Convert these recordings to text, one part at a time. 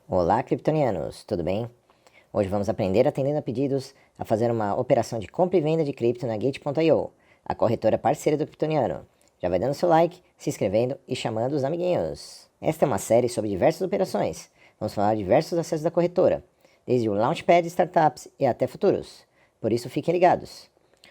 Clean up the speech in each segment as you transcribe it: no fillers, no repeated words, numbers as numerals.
Olá, criptonianos, tudo bem? Hoje vamos aprender atendendo a pedidos a fazer uma operação de compra e venda de cripto na Gate.io, a corretora parceira do Criptoniano. Já vai dando seu like, se inscrevendo e chamando os amiguinhos. Esta é uma série sobre diversas operações. Vamos falar de diversos acessos da corretora, desde o Launchpad de startups e até futuros. Por isso, fiquem ligados.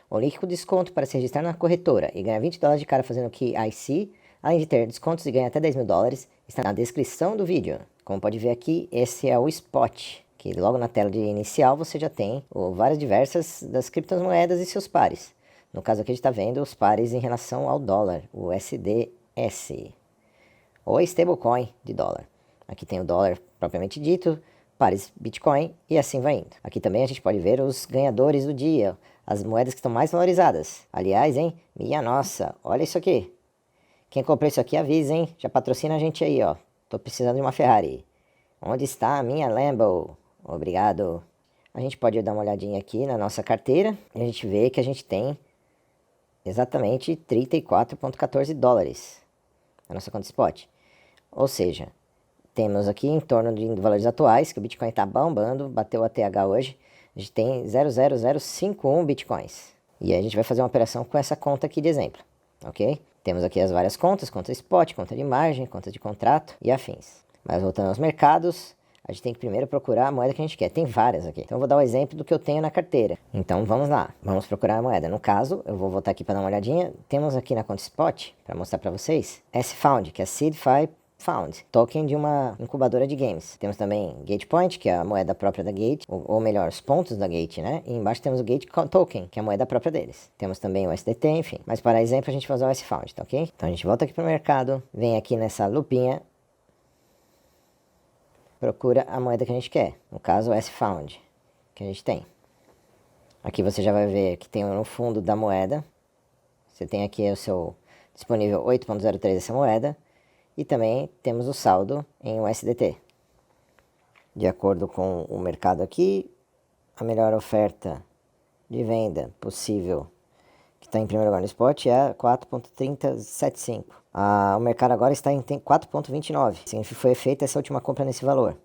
O link com desconto para se registrar na corretora e ganhar $20 de cara fazendo KYC, além de ter descontos e ganhar até $10.000, está na descrição do vídeo. Como pode ver aqui, esse é o Spot, que logo na tela de inicial você já tem várias diversas das criptomoedas e seus pares. No caso aqui a gente está vendo os pares em relação ao dólar, o USDS, ou stablecoin de dólar. Aqui tem o dólar propriamente dito, pares Bitcoin e assim vai indo. Aqui também a gente pode ver os ganhadores do dia, as moedas que estão mais valorizadas. Aliás, hein, minha nossa, olha isso aqui. Quem comprou isso aqui avisa, hein, já patrocina a gente aí, ó. Tô precisando de uma Ferrari. Onde está a minha Lambo? Obrigado. A gente pode dar uma olhadinha aqui na nossa carteira e a gente vê que a gente tem exatamente $34,14 na nossa conta spot. Ou seja, temos aqui em torno de valores atuais, que o Bitcoin está bombando, bateu a TH hoje, a gente tem 0,0051 Bitcoins. E aí a gente vai fazer uma operação com essa conta aqui de exemplo, ok? Temos aqui as várias contas, conta spot, conta de margem, conta de contrato e afins. Mas voltando aos mercados, a gente tem que primeiro procurar a moeda que a gente quer. Tem várias aqui. Então eu vou dar o exemplo do que eu tenho na carteira. Então vamos lá, vamos procurar a moeda. No caso, eu vou voltar aqui para dar uma olhadinha. Temos aqui na conta spot, para mostrar para vocês, S-Found, que é Seed5 Found, token de uma incubadora de games. Temos também Gatepoint, que é a moeda própria da Gate, ou melhor, os pontos da Gate, né? E embaixo temos o Gate Token, que é a moeda própria deles. Temos também o SDT, enfim. Mas para exemplo, a gente vai usar o S-Found, tá ok? Então a gente volta aqui para o mercado, vem aqui nessa lupinha, procura a moeda que a gente quer. No caso, o S-Found, que a gente tem. Aqui você já vai ver que tem no fundo da moeda. Você tem aqui o seu disponível 8,03 dessa moeda. E também temos o saldo em USDT. De acordo com o mercado aqui, a melhor oferta de venda possível, que está em primeiro lugar no spot, é 4,3075. O mercado agora está em 4,29. Significa que foi feita essa última compra nesse valor.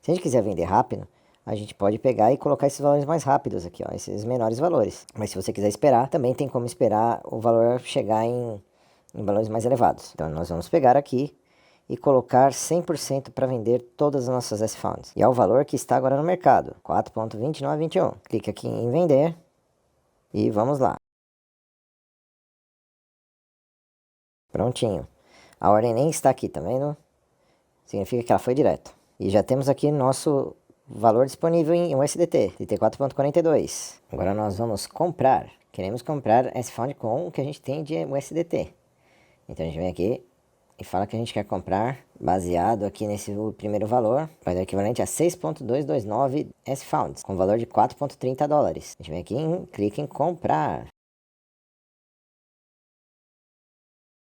Se a gente quiser vender rápido, a gente pode pegar e colocar esses valores mais rápidos aqui, ó, esses menores valores. Mas se você quiser esperar, também tem como esperar o valor chegar em valores mais elevados. Então nós vamos pegar aqui e colocar 100% para vender todas as nossas S-Funds. E é o valor que está agora no mercado, 4,2921. Clique aqui em vender e vamos lá. Prontinho. A ordem nem está aqui, tá vendo? Significa que ela foi direto. E já temos aqui nosso valor disponível em USDT, 34,42. Agora nós vamos comprar. Queremos comprar S-Fund com o que a gente tem de USDT. Então a gente vem aqui e fala que a gente quer comprar baseado aqui nesse primeiro valor, vai dar equivalente a 6,229 S-Founds, com valor de $4,30. A gente vem aqui e clica em comprar.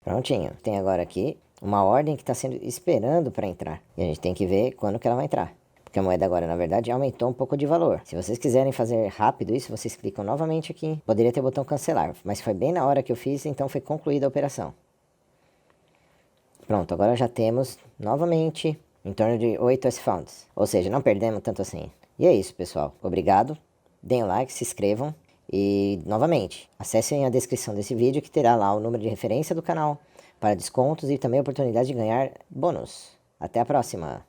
Prontinho. Tem agora aqui uma ordem que está sendo esperando para entrar. E a gente tem que ver quando que ela vai entrar. Porque a moeda agora, na verdade, aumentou um pouco de valor. Se vocês quiserem fazer rápido isso, vocês clicam novamente aqui. Poderia ter o botão cancelar, mas foi bem na hora que eu fiz, então foi concluída a operação. Pronto, agora já temos novamente em torno de 8 S-Funds. Ou seja, não perdemos tanto assim. E é isso, pessoal. Obrigado. Deem um like, se inscrevam. E, novamente, acessem a descrição desse vídeo que terá lá o número de referência do canal para descontos e também a oportunidade de ganhar bônus. Até a próxima!